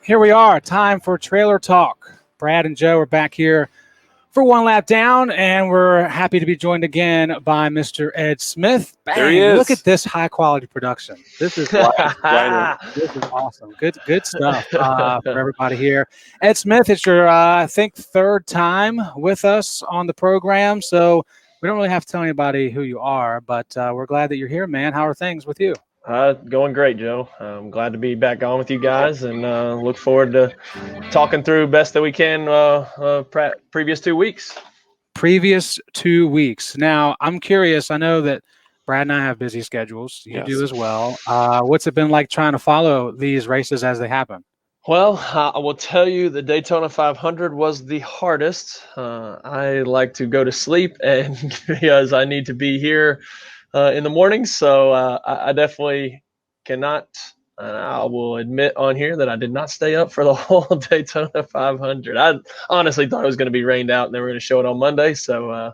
Here we are. Time for trailer talk. Brad and Joe are back here for one lap down, and we're happy to be joined again by Mr. Ed Smith. There he Bang! Look at is. this high quality production. This is this is awesome. Good stuff for everybody here. Ed Smith, it's your I think third time with us on the program, so we don't really have to tell anybody who you are, but we're glad that you're here, man. How are things with you? Going great, Joe. I'm glad to be back on with you guys, and look forward to talking through best that we can previous 2 weeks. Previous 2 weeks. Now, I'm curious. I know that Brad and I have busy schedules. You do Yes. as well. What's it been like trying to follow these races as they happen? Well, I will tell you the Daytona 500 was the hardest. I like to go to sleep, and because I need to be here in the morning, so I definitely cannot. I will admit on here that I did not stay up for the whole Daytona 500. I honestly thought it was going to be rained out, and they were going to show it on Monday, so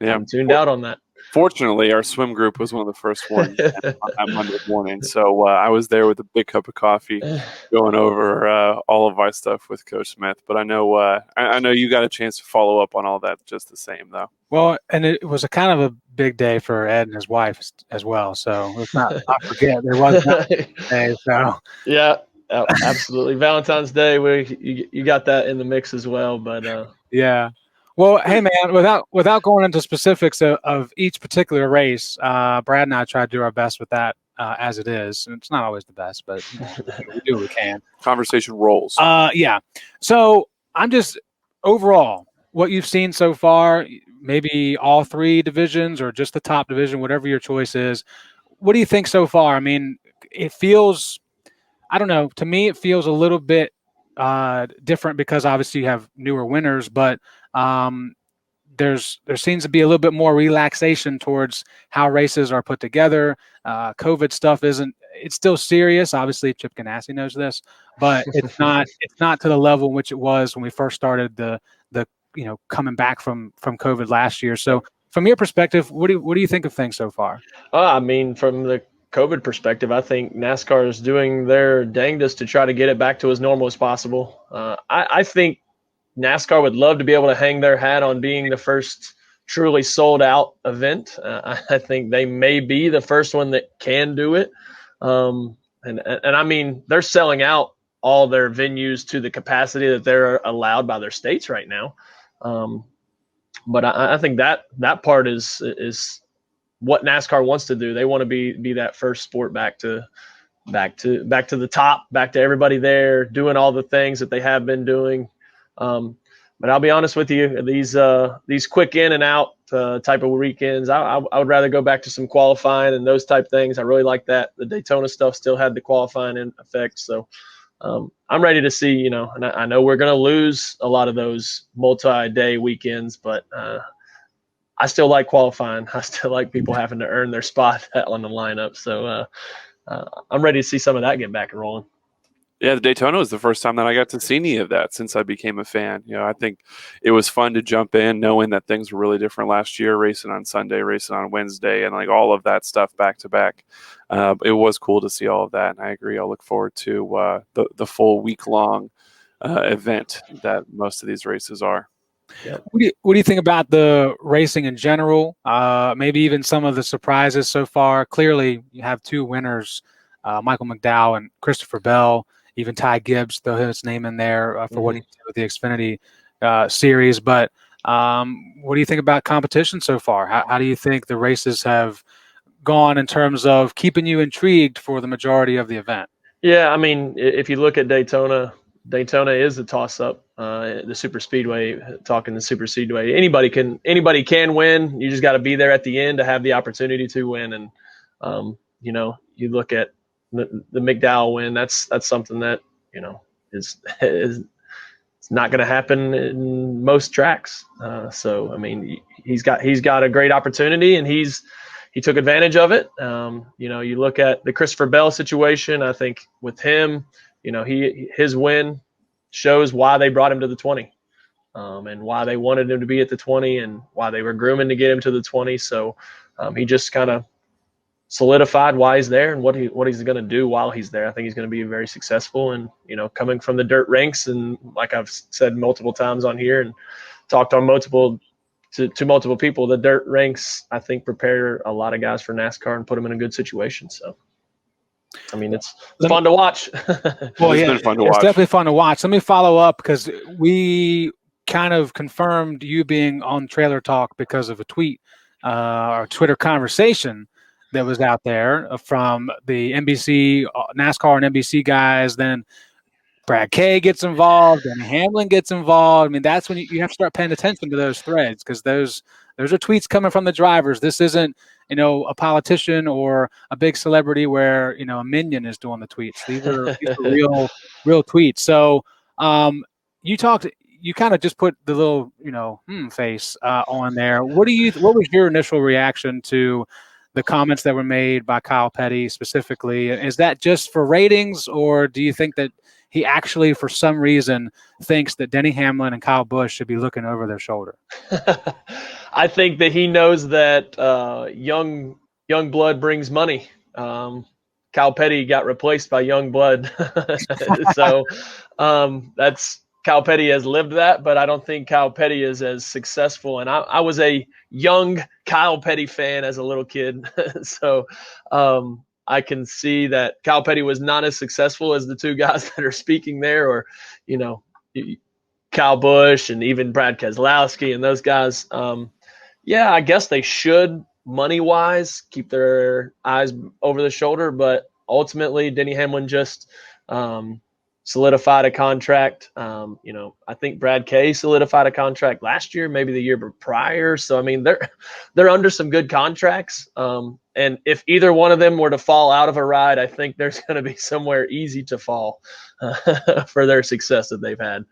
I'm tuned out on that. Fortunately, our swim group was one of the first ones on that Monday morning. So I was there with a big cup of coffee going over all of my stuff with Coach Smith. But I know I know you got a chance to follow up on all that just the same, though. Well, and it was a kind of a big day for Ed and his wife as well. So let's not forget there was that day. So yeah, absolutely. Valentine's Day, you got that in the mix as well. But yeah. Well, hey man, without going into specifics of each particular race, Brad and I try to do our best with that as it is. And it's not always the best, but we do what we can. Conversation rolls. Yeah. So I'm just overall what you've seen so far, maybe all three divisions or just the top division, whatever your choice is. What do you think so far? I mean, it feels, I don't know, to me it feels a little bit different because obviously you have newer winners, but there seems to be a little bit more relaxation towards how races are put together. COVID stuff it's still serious. Obviously, Chip Ganassi knows this, but it's not to the level in which it was when we first started the coming back from COVID last year. So from your perspective, what do you think of things so far? I mean, from the COVID perspective, I think NASCAR is doing their dangdest to try to get it back to as normal as possible. I think NASCAR would love to be able to hang their hat on being the first truly sold out event. I think they may be the first one that can do it. And I mean, they're selling out all their venues to the capacity that they're allowed by their states right now. But I think that part is what NASCAR wants to do. They want to be that first sport back to the top, back to everybody there doing all the things that they have been doing. But I'll be honest with you, these quick in and out type of weekends, I would rather go back to some qualifying and those type things. I really like that. The Daytona stuff still had the qualifying in effect. So I'm ready to see, and I know we're going to lose a lot of those multi-day weekends, but I still like qualifying. I still like people having to earn their spot on the lineup. So I'm ready to see some of that get back and rolling. Yeah, the Daytona was the first time that I got to see any of that since I became a fan. I think it was fun to jump in knowing that things were really different last year, racing on Sunday, racing on Wednesday, and like all of that stuff back to back. It was cool to see all of that, and I agree. I'll look forward to the full week-long event that most of these races are. Yep. What do you think about the racing in general? Maybe even some of the surprises so far. Clearly, you have two winners, Michael McDowell and Christopher Bell. Even Ty Gibbs, throw his name in there for what he did with the Xfinity series. But what do you think about competition so far? How do you think the races have gone in terms of keeping you intrigued for the majority of the event? Yeah, I mean, if you look at Daytona is a toss-up. The super speedway, talking the super speedway, anybody can win. You just got to be there at the end to have the opportunity to win. And you look at the McDowell win. That's something that is it's not going to happen in most tracks. So I mean, he's got a great opportunity, and he took advantage of it. You look at the Christopher Bell situation. I think with him, his win shows why they brought him to the 20, and why they wanted him to be at the 20, and why they were grooming to get him to the 20. So he just kind of solidified why he's there and what he's going to do while he's there. I think he's going to be very successful. And coming from the dirt ranks, and like I've said multiple times on here and talked on multiple people, the dirt ranks I think prepare a lot of guys for NASCAR and put them in a good situation. So I mean, it's fun to watch. Well, It's yeah, been fun to it's watch. definitely fun to watch. Let me follow up because we kind of confirmed you being on Trailer Talk because of a tweet or Twitter conversation that was out there from the NBC, NASCAR and NBC guys. Then Brad Kay gets involved, and Hamlin gets involved. I mean, that's when you have to start paying attention to those threads because those are tweets coming from the drivers. This isn't, a politician or a big celebrity where, a minion is doing the tweets. These are real tweets. So you kind of just put the little, face on there. What was your initial reaction to the comments that were made by Kyle Petty specifically? Is that just for ratings, or do you think that he actually, for some reason, thinks that Denny Hamlin and Kyle Busch should be looking over their shoulder? I think that he knows that young blood brings money. Kyle Petty got replaced by young blood, so that's Kyle Petty has lived that, but I don't think Kyle Petty is as successful. And I was a young Kyle Petty fan as a little kid, so I can see that Kyle Petty was not as successful as the two guys that are speaking there, or Kyle Busch and even Brad Keselowski and those guys. Yeah, I guess they should, money-wise, keep their eyes over the shoulder. But ultimately, Denny Hamlin just solidified a contract. I think Brad Kay solidified a contract last year, maybe the year prior. So, I mean, they're under some good contracts. And if either one of them were to fall out of a ride, I think there's going to be somewhere easy to fall for their success that they've had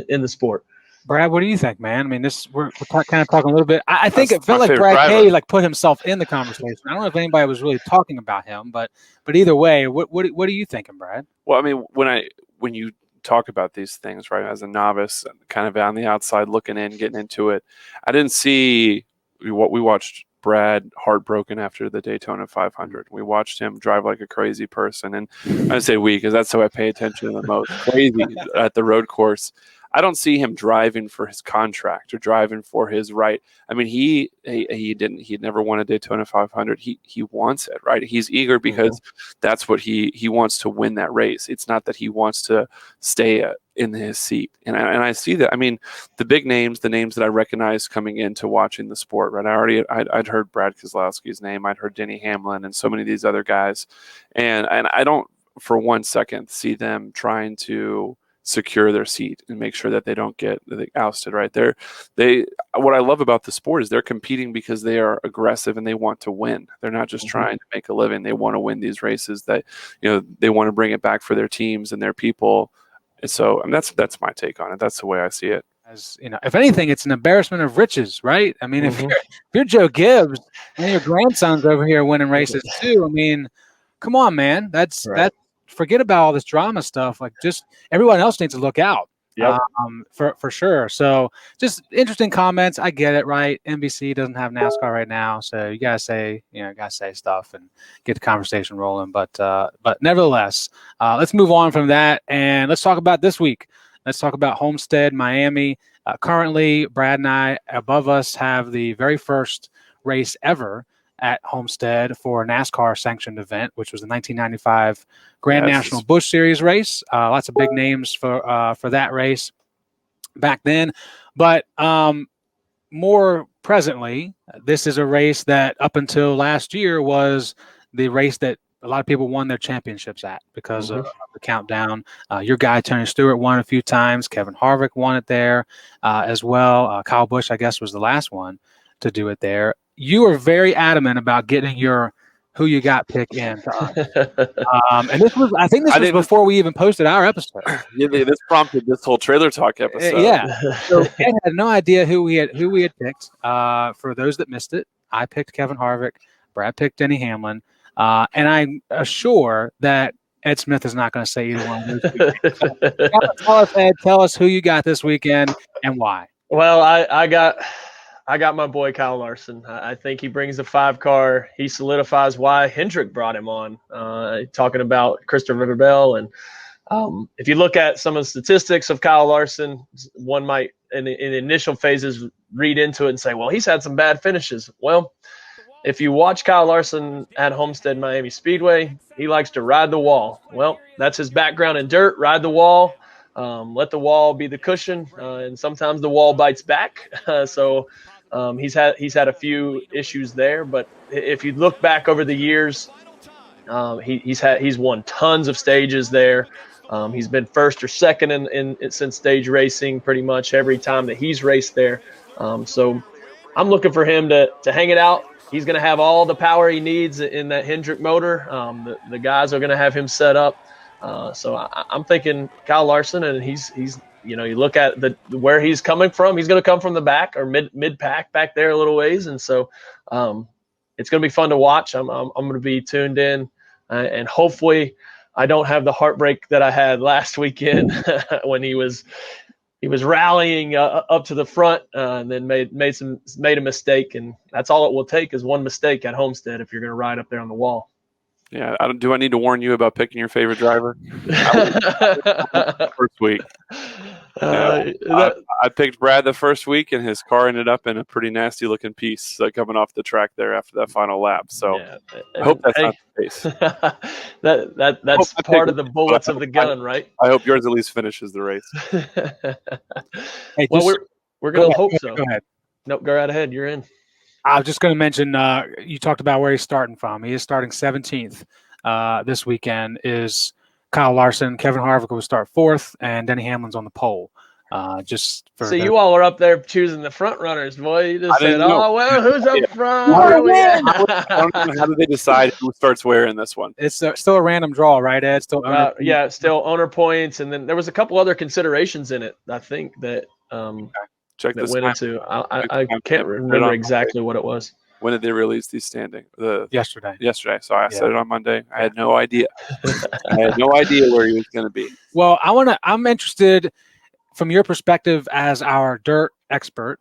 in the sport. Brad, what do you think, man? I mean, we're kind of talking a little bit. I think That's it felt my like favorite Brad driver. Kay put himself in the conversation. I don't know if anybody was really talking about him, but either way, what are you thinking, Brad? Well, I mean, when you talk about these things, right, as a novice, kind of on the outside looking in, getting into it, I didn't see what we watched. Brad heartbroken after the Daytona 500. We watched him drive like a crazy person, and I say we because that's how I pay attention to the most. Crazy at the road course. I don't see him driving for his contract or driving for his right. I mean, he never won a Daytona 500. He wants it, right? He's eager because that's what he wants to win that race. It's not that he wants to stay in his seat. And I see that. I mean, the big names, the names that I recognize coming into watching the sport, right? I'd heard Brad Keselowski's name. I'd heard Denny Hamlin and so many of these other guys. And I don't for 1 second see them trying to secure their seat and make sure that they don't get ousted, right? What I love about the sport is they're competing because they are aggressive and they want to win. They're not just trying to make a living. They want to win these races that, they want to bring it back for their teams and their people. And so that's my take on it. That's the way I see it. As if anything, it's an embarrassment of riches, right? I mean, if you're Joe Gibbs and your grandson's over here winning races too, I mean, come on, man. That's forget about all this drama stuff. Like, just everyone else needs to look out. Yep. For sure. So just interesting comments. I get it, right? NBC doesn't have NASCAR right now, so you gotta say stuff and get the conversation rolling. But nevertheless, let's move on from that and let's talk about this week. Let's talk about Homestead, Miami. Currently, Brad and I above us have the very first race ever at Homestead for a NASCAR sanctioned event, which was the 1995 Grand National Busch Series race. Lots of big names for that race back then. But more presently, this is a race that up until last year was the race that a lot of people won their championships at because of the countdown. Your guy, Tony Stewart, won a few times. Kevin Harvick won it there as well. Kyle Busch, I guess, was the last one to do it there. You were very adamant about getting your who you got pick in. And I think this was before we even posted our episode. Yeah, this prompted this whole Trailer Talk episode. Yeah. So Ed had no idea who we had picked. For those that missed it, I picked Kevin Harvick. Brad picked Denny Hamlin. And I'm sure that Ed Smith is not going to say either one of those. Tell us, Ed, who you got this weekend and why. Well, I got I got my boy Kyle Larson. I think he brings the 5 car. He solidifies why Hendrick brought him on. Talking about Christopher Bell, and if you look at some of the statistics of Kyle Larson, one might in the initial phases read into it and say, well, he's had some bad finishes. Well, if you watch Kyle Larson at Homestead Miami Speedway, he likes to ride the wall. Well, that's his background in dirt. Ride the wall. Let the wall be the cushion, and sometimes the wall bites back. So he's had a few issues there, but if you look back over the years, he's won tons of stages there. He's been first or second in since stage racing pretty much every time that he's raced there. So I'm looking for him to hang it out. He's going to have all the power he needs in that Hendrick motor. The guys are going to have him set up. So I'm thinking Kyle Larson, and he's you look at where he's coming from. He's going to come from the back or mid pack back there a little ways, and so it's going to be fun to watch. I'm going to be tuned in, and hopefully I don't have the heartbreak that I had last weekend when he was rallying up to the front and then made a mistake, and that's all it will take is one mistake at Homestead if you're going to ride up there on the wall. Yeah, do I need to warn you about picking your favorite driver? First week. I picked Brad the first week, and his car ended up in a pretty nasty looking piece coming off the track there after that final lap. So I hope that's not the case. that's part of the bullets of the gun, right? I hope yours at least finishes the race. Hey, well, we're going to hope so. Go ahead. Nope, go right ahead. You're in. I was just going to mention, you talked about where he's starting from. He is starting 17th this weekend. Is Kyle Larson. Kevin Harvick will start 4th, and Denny Hamlin's on the pole. Just for you all are up there choosing the front runners, boy. You just said, know. "Oh well, who's up front?" How do they decide who starts where in this one? It's still a random draw, right, Ed? Still still owner points, and then there was a couple other considerations in it. I think that Check that this went out. into. I can't remember exactly what it was. When did they release these standings? Yesterday. So I said it on Monday. I had no idea. I had no idea where he was going to be. Well, I'm interested from your perspective as our dirt expert.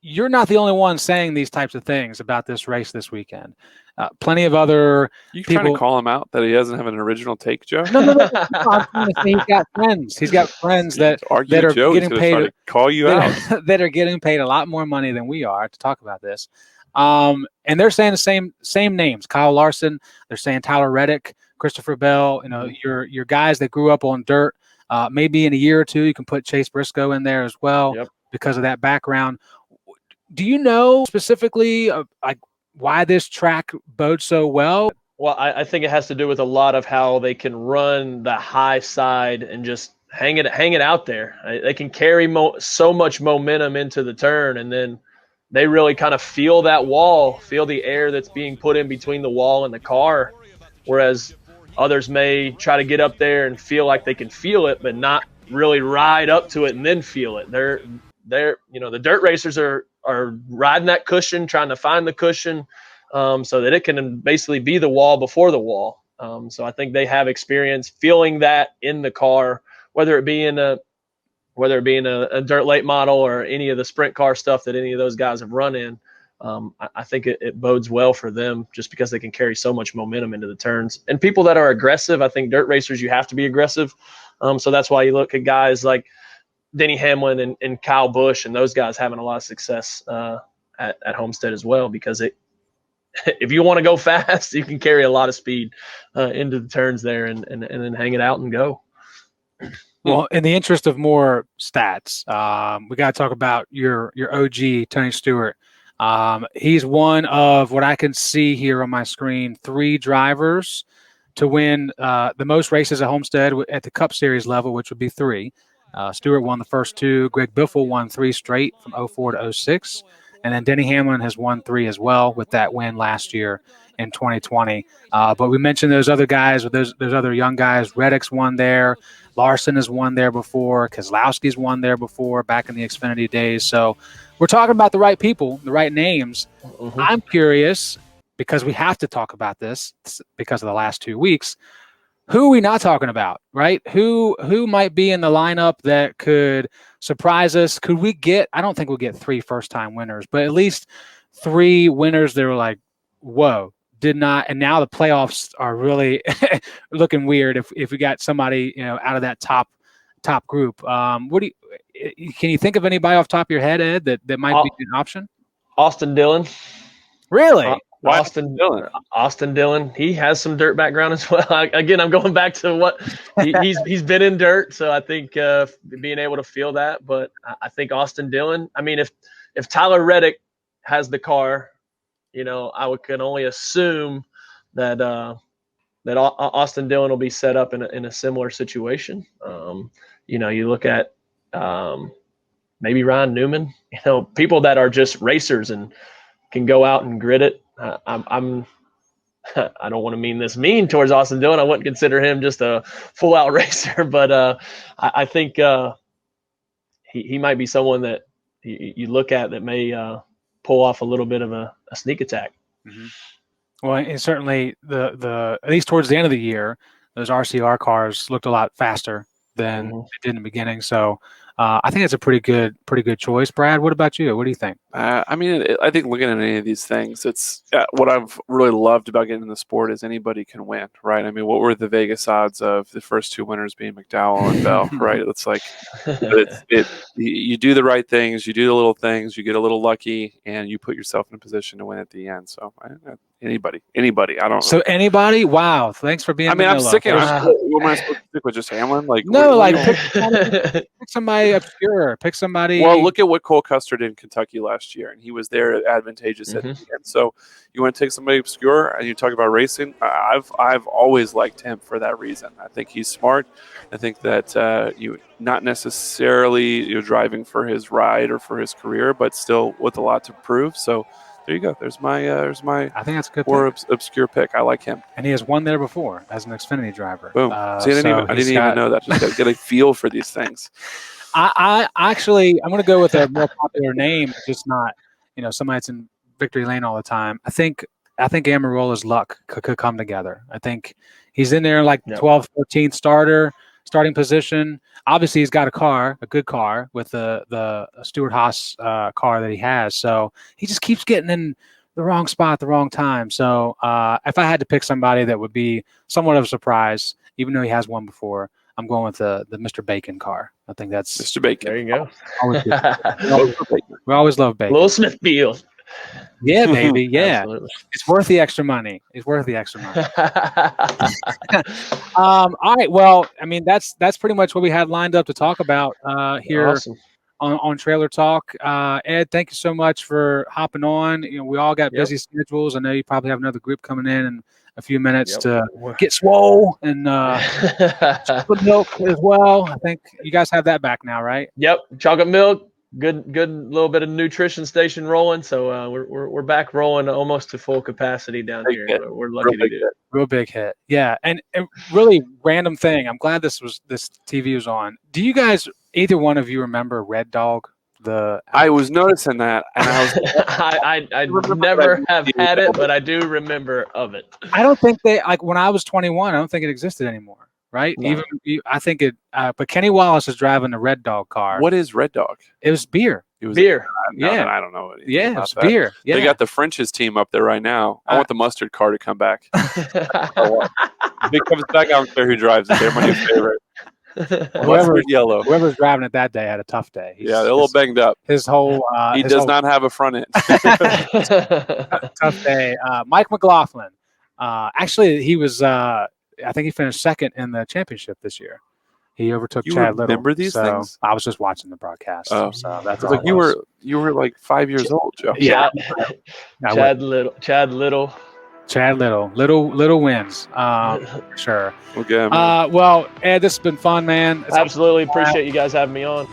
You're not the only one saying these types of things about this race this weekend. Plenty of other You people trying to call him out that he doesn't have an original take, Joe? No. I'm trying to say he's got friends. He's got friends that are getting paid to call you out. that are getting paid a lot more money than we are to talk about this. And they're saying the same names. Kyle Larson. They're saying Tyler Reddick, Christopher Bell. Your guys that grew up on dirt. Maybe in a year or two, you can put Chase Briscoe in there as well because of that background. Do you know specifically why this track bodes so well? Well, I think it has to do with a lot of how they can run the high side and just hang it out there. They can carry so much momentum into the turn, and then they really kind of feel that wall, feel the air that's being put in between the wall and the car, whereas others may try to get up there and feel like they can feel it, but not really ride up to it and then feel it. They're the dirt racers are riding that cushion, trying to find the cushion so that it can basically be the wall before the wall. So I think they have experience feeling that in the car, whether it be in a dirt late model or any of the sprint car stuff that any of those guys have run in. I think it bodes well for them just because they can carry so much momentum into the turns. And people that are aggressive, I think dirt racers, you have to be aggressive. So that's why you look at guys like Denny Hamlin and Kyle Busch and those guys having a lot of success at Homestead as well, because if you want to go fast, you can carry a lot of speed into the turns there and then hang it out and go. Well, in the interest of more stats, we got to talk about your OG, Tony Stewart. He's one of what I can see here on my screen, 3 drivers to win the most races at Homestead at the Cup Series level, which would be 3. Stewart won the first 2. Greg Biffle won 3 straight from 04 to 06. And then Denny Hamlin has won 3 as well with that win last year in 2020. But we mentioned those other guys, those other young guys. Reddick's won there. Larson has won there before. Keselowski's won there before back in the Xfinity days. So we're talking about the right people, the right names. Mm-hmm. I'm curious, because we have to talk about this because of the last 2 weeks. who are we not talking about, right? Who might be in the lineup that could surprise us? Could we get? I don't think we'll get 3 first-time winners, but at least 3 winners that were like, whoa, did not. And now the playoffs are really looking weird if we got somebody out of that top group. What do you can you think of anybody off the top of your head, Ed, that might be an option? Austin Dillon. Really? Austin Dillon. He has some dirt background as well. Again, I'm going back to what he's been in dirt, so I think being able to feel that. But I think Austin Dillon. I mean, if Tyler Reddick has the car, I can only assume that Austin Dillon will be set up in a similar situation. You look at maybe Ryan Newman. People that are just racers and can go out and grit it. I don't want to mean this mean towards Austin Dillon. I wouldn't consider him just a full out racer, but I think he might be someone that you look at that may pull off a little bit of a sneak attack. Mm-hmm. Well, and certainly the at least towards the end of the year, those RCR cars looked a lot faster than they did in the beginning. So I think it's a pretty good choice. Brad, what about you? What do you think? I think looking at any of these things, it's what I've really loved about getting in the sport is anybody can win, right? I mean, what were the Vegas odds of the first 2 winners being McDowell and Bell, right? It's like you do the right things, you do the little things, you get a little lucky, and you put yourself in a position to win at the end. So anybody, I don't. So anybody? Wow! Thanks for being. I'm sick of. What am I supposed to stick with? Just Hamlin? Like no, pick somebody obscure. Pick somebody. Well, look at what Cole Custer did in Kentucky last year, and he was there advantageous at the end. So you want to take somebody obscure, and you talk about racing. I've always liked him for that reason. I think he's smart. I think that you not necessarily driving for his ride or for his career, but still with a lot to prove. So. There you go. There's my. I think that's a good more obscure pick. I like him, and he has won there before as an Xfinity driver. Boom. See, I didn't even know that. Just get a feel for these things. I'm going to go with a more popular name, just not somebody that's in victory lane all the time. I think Amarola's luck could come together. I think he's in there like 12th, 14th starting position. Obviously, he's got a good car with the Stewart-Haas car that he has. So he just keeps getting in the wrong spot at the wrong time. So if I had to pick somebody that would be somewhat of a surprise, even though he has won before, I'm going with the Mr. Bacon car. I think that's Mr. Bacon. There you go. We always love Bacon. Little Smithfield. Yeah, baby. Yeah. Absolutely. It's worth the extra money. All right. Well, I mean, that's pretty much what we had lined up to talk about here awesome. on Trailer Talk. Ed, thank you so much for hopping on. We all got busy schedules. I know you probably have another group coming in a few minutes to get swole and chocolate milk as well. I think you guys have that back now, right? Yep. Chocolate milk. Good little bit of nutrition station rolling. So we're back rolling almost to full capacity down here. We're lucky to do it. Real big hit. Yeah. And really random thing. I'm glad this TV was on. Do you guys, either one of you, remember Red Dog? I was noticing that, and I was I never have had it, but I do remember of it. I don't think when I was 21, I don't think it existed anymore. Right? No. Even I think it. But Kenny Wallace is driving the Red Dog car. What is Red Dog? It was beer. It was beer. I don't know. Yeah, it was beer. Yeah. They got the French's team up there right now. I want the mustard car to come back. If it comes back, I don't care who drives it. They're my new favorite. Whoever's driving it that day had a tough day. They're a little banged up. His whole he does not have a front end. Tough day. Mike McLaughlin. Actually, he was. I think he finished second in the championship this year. He overtook Chad Little. Remember these things? I was just watching the broadcast. Oh. So that's like you were like 5 years old, Joe. Yeah. Chad Little. Little wins. Sure. Okay. Well, Ed, this has been fun, man. Absolutely appreciate you guys having me on.